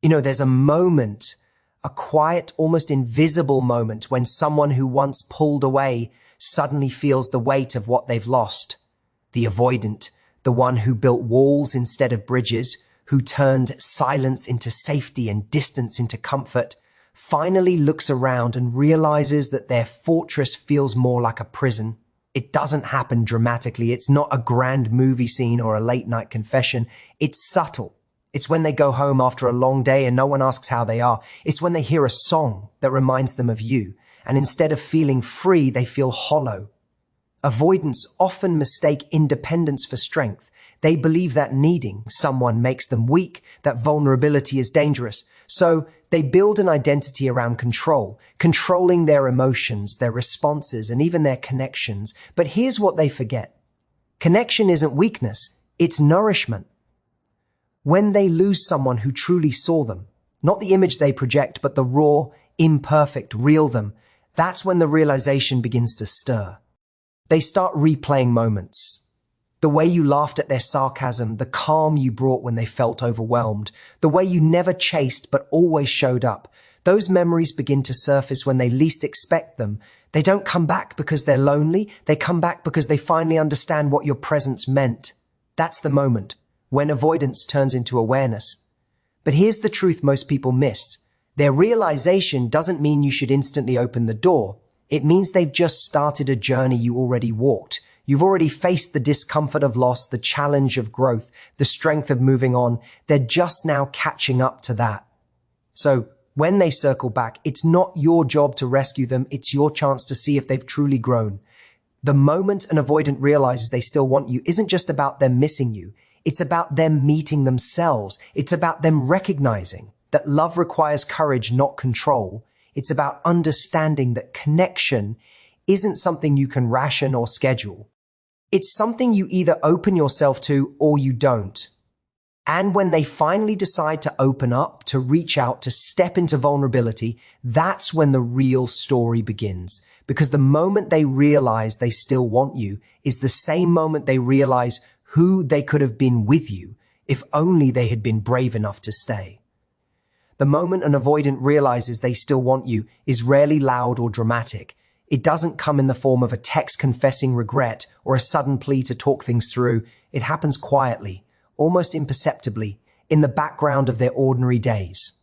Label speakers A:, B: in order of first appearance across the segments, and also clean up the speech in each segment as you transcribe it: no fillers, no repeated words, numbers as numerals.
A: There's a moment, a quiet, almost invisible moment when someone who once pulled away suddenly feels the weight of what they've lost. The avoidant, the one who built walls instead of bridges, who turned silence into safety and distance into comfort, finally looks around and realizes that their fortress feels more like a prison. It doesn't happen dramatically. It's not a grand movie scene or a late night confession. It's subtle. It's when they go home after a long day and no one asks how they are. It's when they hear a song that reminds them of you. And instead of feeling free, they feel hollow. Avoidants often mistake independence for strength. They believe that needing someone makes them weak, that vulnerability is dangerous. So they build an identity around control, controlling their emotions, their responses, and even their connections. But here's what they forget. Connection isn't weakness, it's nourishment. When they lose someone who truly saw them, not the image they project, but the raw, imperfect, real them, that's when the realization begins to stir. They start replaying moments. The way you laughed at their sarcasm, the calm you brought when they felt overwhelmed, the way you never chased but always showed up. Those memories begin to surface when they least expect them. They don't come back because they're lonely. They come back because they finally understand what your presence meant. That's the moment when avoidance turns into awareness. But here's the truth most people miss. Their realization doesn't mean you should instantly open the door. It means they've just started a journey you already walked. You've already faced the discomfort of loss, the challenge of growth, the strength of moving on. They're just now catching up to that. So when they circle back, it's not your job to rescue them. It's your chance to see if they've truly grown. The moment an avoidant realizes they still want you isn't just about them missing you. It's about them meeting themselves. It's about them recognizing that love requires courage, not control. It's about understanding that connection isn't something you can ration or schedule. It's something you either open yourself to or you don't. And when they finally decide to open up, to reach out, to step into vulnerability, that's when the real story begins. Because the moment they realize they still want you is the same moment they realize who they could have been with you if only they had been brave enough to stay. The moment an avoidant realizes they still want you is rarely loud or dramatic. It doesn't come in the form of a text confessing regret or a sudden plea to talk things through. It happens quietly, almost imperceptibly, in the background of their ordinary days.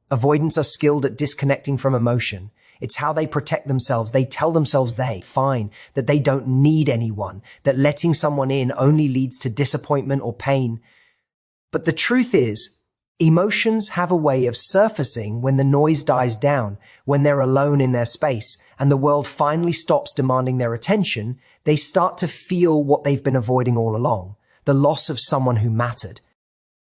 A: Avoidants are skilled at disconnecting from emotion. It's how they protect themselves. They tell themselves they're fine, that they don't need anyone, that letting someone in only leads to disappointment or pain. But the truth is, emotions have a way of surfacing when the noise dies down, when they're alone in their space, and the world finally stops demanding their attention. They start to feel what they've been avoiding all along, the loss of someone who mattered.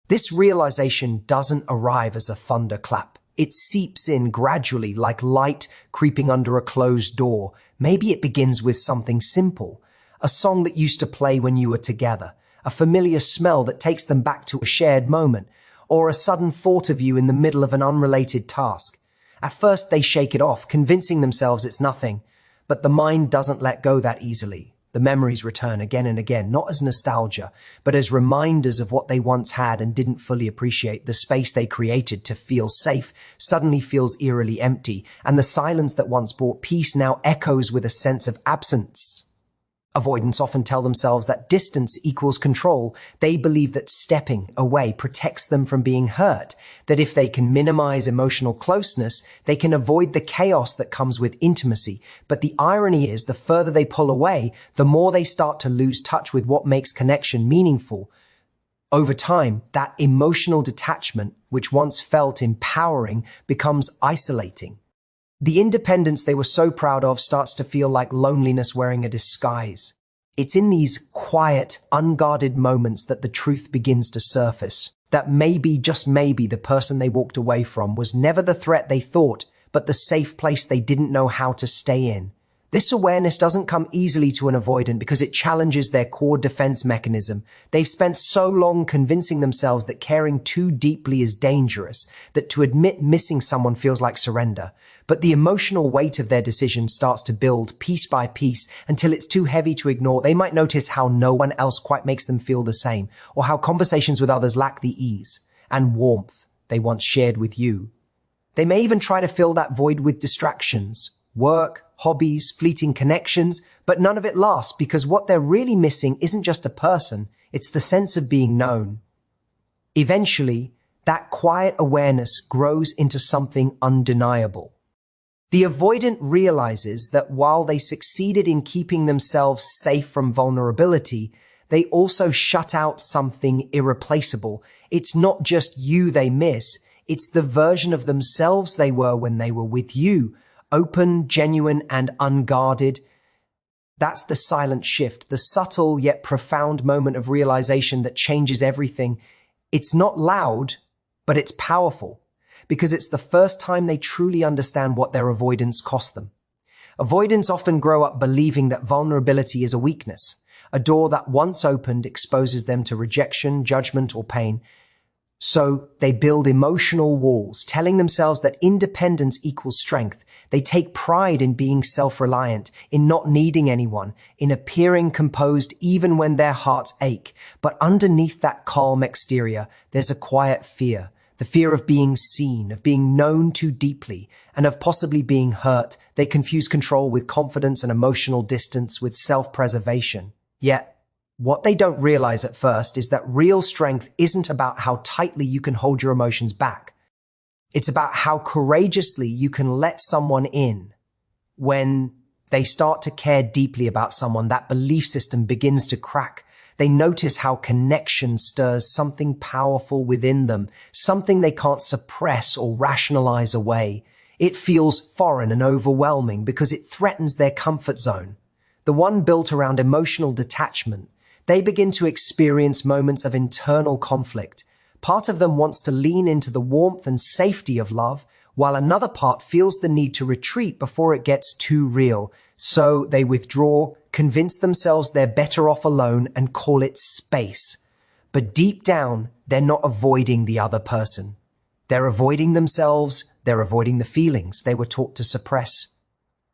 A: This realization doesn't arrive as a thunderclap. It seeps in gradually like light creeping under a closed door. Maybe it begins with something simple, a song that used to play when you were together, a familiar smell that takes them back to a shared moment, or a sudden thought of you in the middle of an unrelated task. At first they shake it off, convincing themselves it's nothing, but the mind doesn't let go that easily. The memories return again and again, not as nostalgia, but as reminders of what they once had and didn't fully appreciate. The space they created to feel safe suddenly feels eerily empty, and the silence that once brought peace now echoes with a sense of absence. Avoidants often tell themselves that distance equals control. They believe that stepping away protects them from being hurt, that if they can minimize emotional closeness, they can avoid the chaos that comes with intimacy. But the irony is, the further they pull away, the more they start to lose touch with what makes connection meaningful. Over time, that emotional detachment, which once felt empowering, becomes isolating. The independence they were so proud of starts to feel like loneliness wearing a disguise. It's in these quiet, unguarded moments that the truth begins to surface. That maybe, just maybe, the person they walked away from was never the threat they thought, but the safe place they didn't know how to stay in. This awareness doesn't come easily to an avoidant because it challenges their core defense mechanism. They've spent so long convincing themselves that caring too deeply is dangerous, that to admit missing someone feels like surrender. But the emotional weight of their decision starts to build piece by piece until it's too heavy to ignore. They might notice how no one else quite makes them feel the same, or how conversations with others lack the ease and warmth they once shared with you. They may even try to fill that void with distractions, work, hobbies, fleeting connections, but none of it lasts because what they're really missing isn't just a person, it's the sense of being known. Eventually, that quiet awareness grows into something undeniable. The avoidant realizes that while they succeeded in keeping themselves safe from vulnerability, they also shut out something irreplaceable. It's not just you they miss, it's the version of themselves they were when they were with you, open, genuine, and unguarded. That's the silent shift, the subtle yet profound moment of realization that changes everything. It's not loud, but it's powerful, because it's the first time they truly understand what their avoidance cost them. Avoidants often grow up believing that vulnerability is a weakness. A door that once opened exposes them to rejection, judgment, or pain. So they build emotional walls, telling themselves that independence equals strength. They take pride in being self-reliant, in not needing anyone, in appearing composed even when their hearts ache. But underneath that calm exterior, there's a quiet fear. The fear of being seen, of being known too deeply, and of possibly being hurt. They confuse control with confidence and emotional distance with self-preservation. Yet, what they don't realize at first is that real strength isn't about how tightly you can hold your emotions back. It's about how courageously you can let someone in. When they start to care deeply about someone, that belief system begins to crack. They notice how connection stirs something powerful within them, something they can't suppress or rationalize away. It feels foreign and overwhelming because it threatens their comfort zone, the one built around emotional detachment. They begin to experience moments of internal conflict. Part of them wants to lean into the warmth and safety of love, while another part feels the need to retreat before it gets too real. So they withdraw, convince themselves they're better off alone, and call it space. But deep down, they're not avoiding the other person. They're avoiding themselves, they're avoiding the feelings they were taught to suppress.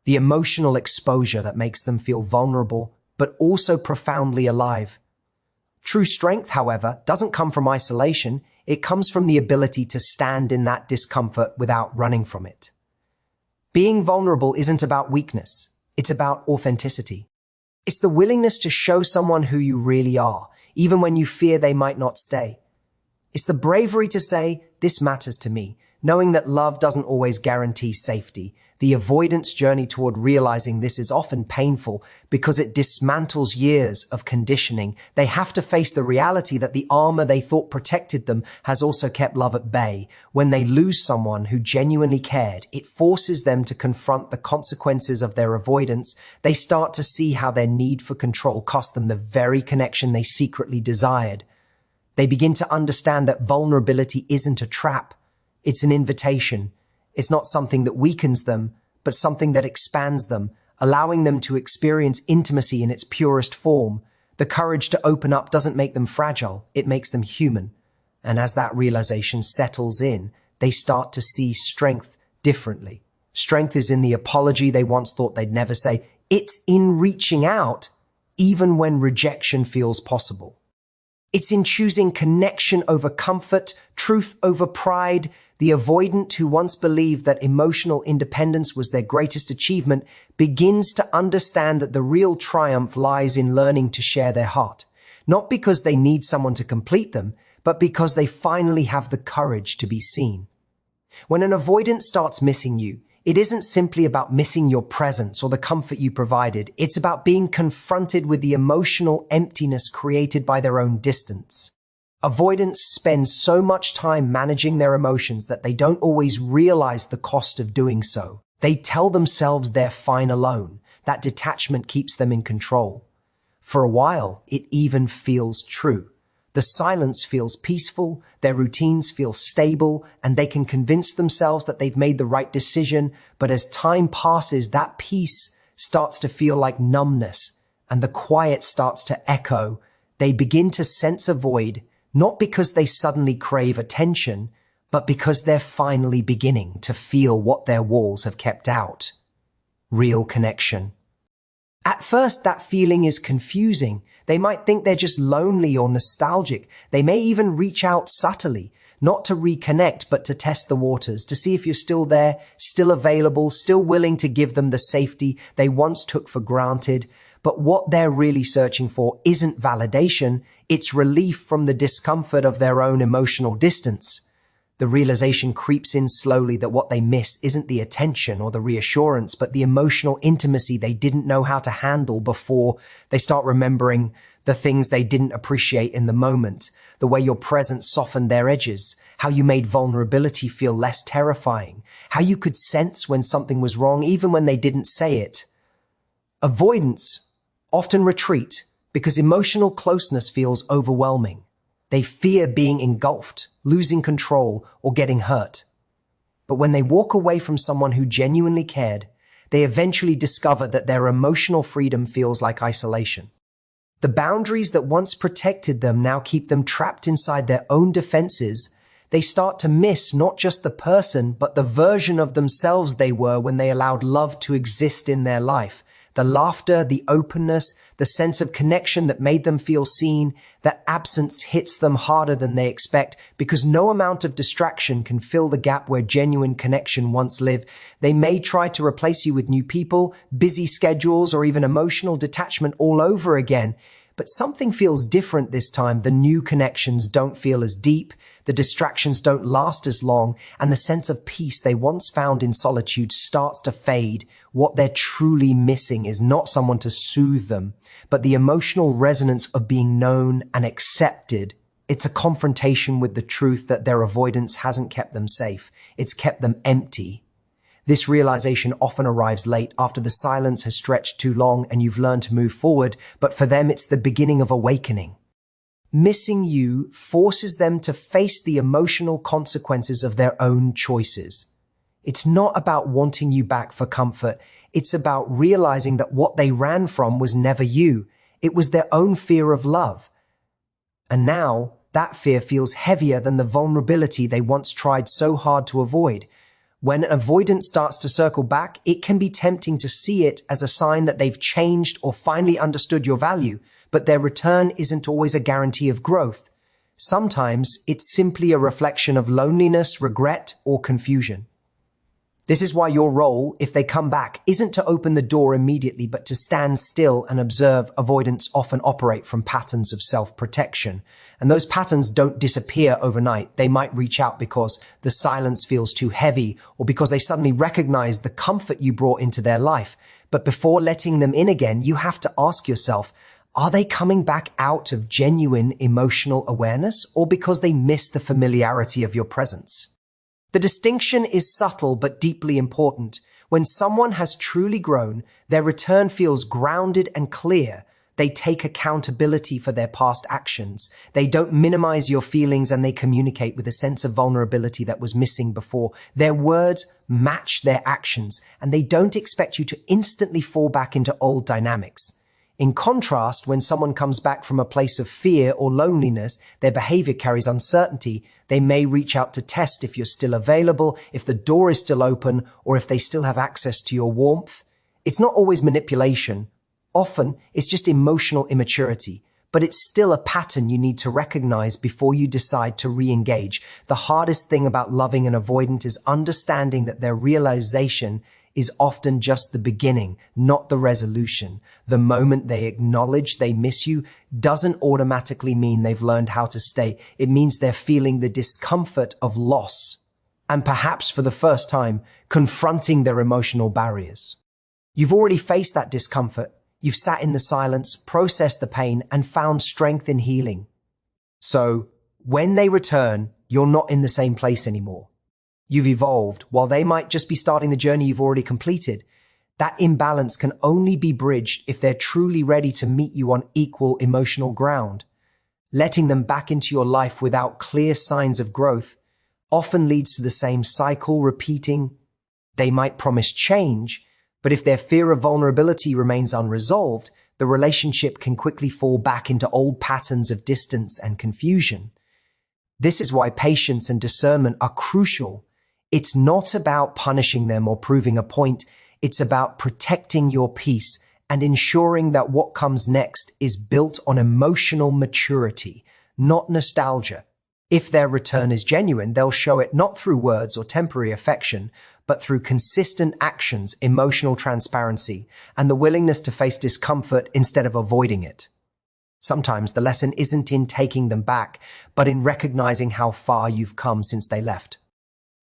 A: The emotional exposure that makes them feel vulnerable, but also profoundly alive. True strength, however, doesn't come from isolation. It comes from the ability to stand in that discomfort without running from it. Being vulnerable isn't about weakness. It's about authenticity. It's the willingness to show someone who you really are, even when you fear they might not stay. It's the bravery to say, this matters to me, knowing that love doesn't always guarantee safety. The avoidance journey toward realizing this is often painful because it dismantles years of conditioning. They have to face the reality that the armor they thought protected them has also kept love at bay. When they lose someone who genuinely cared, it forces them to confront the consequences of their avoidance. They start to see how their need for control cost them the very connection they secretly desired. They begin to understand that vulnerability isn't a trap. It's an invitation. It's not something that weakens them, but something that expands them, allowing them to experience intimacy in its purest form. The courage to open up doesn't make them fragile, it makes them human. And as that realization settles in, they start to see strength differently. Strength is in the apology they once thought they'd never say. It's in reaching out, even when rejection feels possible. It's in choosing connection over comfort, truth over pride. The avoidant who once believed that emotional independence was their greatest achievement begins to understand that the real triumph lies in learning to share their heart. Not because they need someone to complete them, but because they finally have the courage to be seen. When an avoidant starts missing you, it isn't simply about missing your presence or the comfort you provided. It's about being confronted with the emotional emptiness created by their own distance. Avoidants spend so much time managing their emotions that they don't always realize the cost of doing so. They tell themselves they're fine alone. That detachment keeps them in control. For a while, it even feels true. The silence feels peaceful, their routines feel stable, and they can convince themselves that they've made the right decision. But as time passes, that peace starts to feel like numbness, and the quiet starts to echo. They begin to sense a void, not because they suddenly crave attention, but because they're finally beginning to feel what their walls have kept out. Real connection. At first, that feeling is confusing. They might think they're just lonely or nostalgic. They may even reach out subtly, not to reconnect, but to test the waters, to see if you're still there, still available, still willing to give them the safety they once took for granted. But what they're really searching for isn't validation, it's relief from the discomfort of their own emotional distance. The realization creeps in slowly that what they miss isn't the attention or the reassurance, but the emotional intimacy they didn't know how to handle before. They start remembering the things they didn't appreciate in the moment, the way your presence softened their edges, how you made vulnerability feel less terrifying, how you could sense when something was wrong even when they didn't say it. Avoidants often retreat because emotional closeness feels overwhelming. They fear being engulfed, losing control, or getting hurt. But when they walk away from someone who genuinely cared, they eventually discover that their emotional freedom feels like isolation. The boundaries that once protected them now keep them trapped inside their own defenses. They start to miss not just the person, but the version of themselves they were when they allowed love to exist in their life. The laughter, the openness, the sense of connection that made them feel seen. That absence hits them harder than they expect because no amount of distraction can fill the gap where genuine connection once lived. They may try to replace you with new people, busy schedules, or even emotional detachment all over again. But something feels different this time. The new connections don't feel as deep, the distractions don't last as long, and the sense of peace they once found in solitude starts to fade. What they're truly missing is not someone to soothe them, but the emotional resonance of being known and accepted. It's a confrontation with the truth that their avoidance hasn't kept them safe. It's kept them empty. This realization often arrives late after the silence has stretched too long and you've learned to move forward, but for them it's the beginning of awakening. Missing you forces them to face the emotional consequences of their own choices. It's not about wanting you back for comfort. It's about realizing that what they ran from was never you. It was their own fear of love. And now that fear feels heavier than the vulnerability they once tried so hard to avoid. When avoidance starts to circle back, it can be tempting to see it as a sign that they've changed or finally understood your value, but their return isn't always a guarantee of growth. Sometimes it's simply a reflection of loneliness, regret, or confusion. This is why your role, if they come back, isn't to open the door immediately, but to stand still and observe. Avoidants often operate from patterns of self-protection. And those patterns don't disappear overnight. They might reach out because the silence feels too heavy or because they suddenly recognize the comfort you brought into their life. But before letting them in again, you have to ask yourself, are they coming back out of genuine emotional awareness or because they miss the familiarity of your presence? The distinction is subtle but deeply important. When someone has truly grown, their return feels grounded and clear. They take accountability for their past actions. They don't minimize your feelings and they communicate with a sense of vulnerability that was missing before. Their words match their actions and they don't expect you to instantly fall back into old dynamics. In contrast, when someone comes back from a place of fear or loneliness, their behavior carries uncertainty. They may reach out to test if you're still available, if the door is still open, or if they still have access to your warmth. It's not always manipulation. Often, it's just emotional immaturity. But it's still a pattern you need to recognize before you decide to re-engage. The hardest thing about loving an avoidant is understanding that their realization is often just the beginning, not the resolution. The moment they acknowledge they miss you doesn't automatically mean they've learned how to stay. It means they're feeling the discomfort of loss and perhaps for the first time confronting their emotional barriers. You've already faced that discomfort. You've sat in the silence, processed the pain, and found strength in healing. So when they return, you're not in the same place anymore. You've evolved, while they might just be starting the journey you've already completed. That imbalance can only be bridged if they're truly ready to meet you on equal emotional ground. Letting them back into your life without clear signs of growth often leads to the same cycle repeating. They might promise change, but if their fear of vulnerability remains unresolved, the relationship can quickly fall back into old patterns of distance and confusion. This is why patience and discernment are crucial. It's not about punishing them or proving a point. It's about protecting your peace and ensuring that what comes next is built on emotional maturity, not nostalgia. If their return is genuine, they'll show it not through words or temporary affection, but through consistent actions, emotional transparency, and the willingness to face discomfort instead of avoiding it. Sometimes the lesson isn't in taking them back, but in recognizing how far you've come since they left.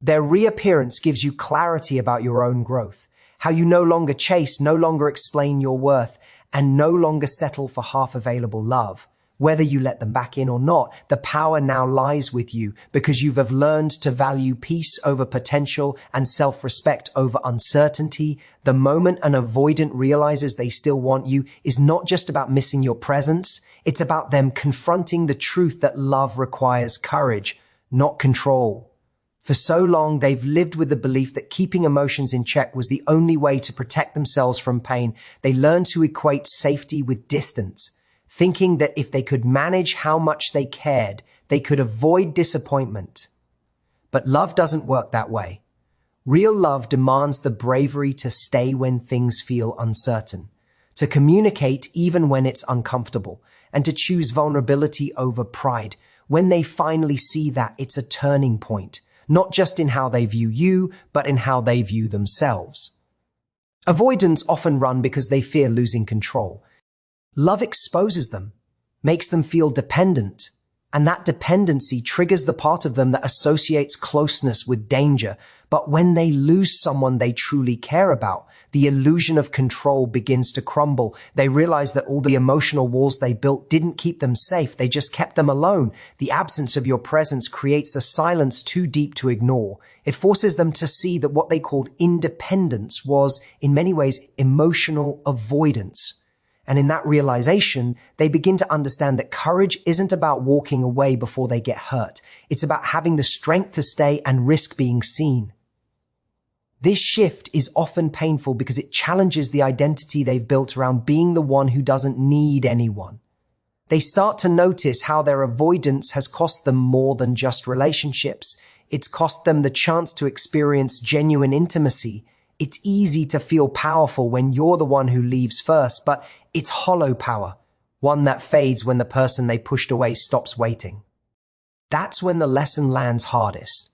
A: Their reappearance gives you clarity about your own growth, how you no longer chase, no longer explain your worth, and no longer settle for half-available love. Whether you let them back in or not, the power now lies with you because you have learned to value peace over potential and self-respect over uncertainty. The moment an avoidant realizes they still want you is not just about missing your presence. It's about them confronting the truth that love requires courage, not control. For so long, they've lived with the belief that keeping emotions in check was the only way to protect themselves from pain. They learned to equate safety with distance, thinking that if they could manage how much they cared, they could avoid disappointment. But love doesn't work that way. Real love demands the bravery to stay when things feel uncertain, to communicate even when it's uncomfortable, and to choose vulnerability over pride. When they finally see that, it's a turning point, not just in how they view you, but in how they view themselves. Avoidants often run because they fear losing control. Love exposes them, makes them feel dependent, and that dependency triggers the part of them that associates closeness with danger. But when they lose someone they truly care about, the illusion of control begins to crumble. They realize that all the emotional walls they built didn't keep them safe, they just kept them alone. The absence of your presence creates a silence too deep to ignore. It forces them to see that what they called independence was, in many ways, emotional avoidance. And in that realization, they begin to understand that courage isn't about walking away before they get hurt. It's about having the strength to stay and risk being seen. This shift is often painful because it challenges the identity they've built around being the one who doesn't need anyone. They start to notice how their avoidance has cost them more than just relationships. It's cost them the chance to experience genuine intimacy. It's easy to feel powerful when you're the one who leaves first, but it's hollow power, one that fades when the person they pushed away stops waiting. That's when the lesson lands hardest.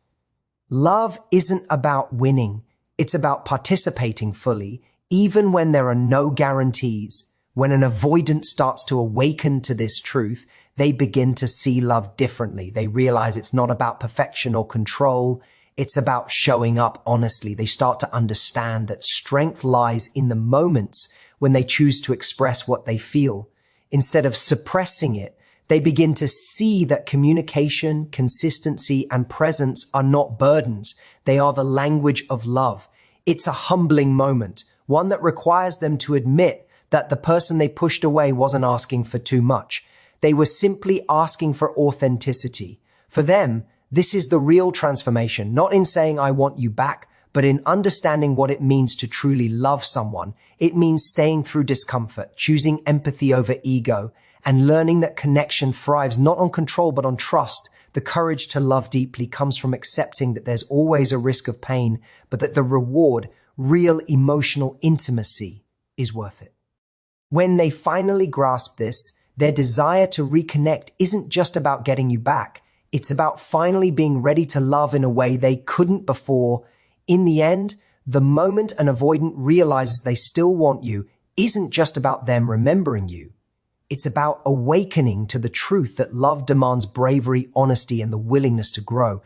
A: Love isn't about winning. It's about participating fully, even when there are no guarantees. When an avoidant starts to awaken to this truth, they begin to see love differently. They realize it's not about perfection or control. It's about showing up honestly. They start to understand that strength lies in the moments when they choose to express what they feel. Instead of suppressing it, they begin to see that communication, consistency, and presence are not burdens. They are the language of love. It's a humbling moment, one that requires them to admit that the person they pushed away wasn't asking for too much. They were simply asking for authenticity. For them, this is the real transformation, not in saying I want you back, but in understanding what it means to truly love someone. It means staying through discomfort, choosing empathy over ego, and learning that connection thrives not on control but on trust. The courage to love deeply comes from accepting that there's always a risk of pain, but that the reward, real emotional intimacy, is worth it. When they finally grasp this, their desire to reconnect isn't just about getting you back. It's about finally being ready to love in a way they couldn't before. In the end, the moment an avoidant realizes they still want you isn't just about them remembering you. It's about awakening to the truth that love demands bravery, honesty, and the willingness to grow.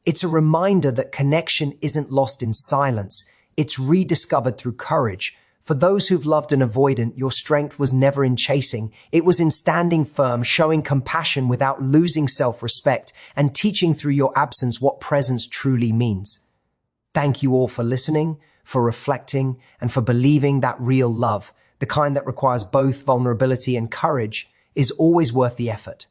A: It's a reminder that connection isn't lost in silence. It's rediscovered through courage. For those who've loved an avoidant, your strength was never in chasing. It was in standing firm, showing compassion without losing self-respect, and teaching through your absence what presence truly means. Thank you all for listening, for reflecting, and for believing that real love, the kind that requires both vulnerability and courage, is always worth the effort.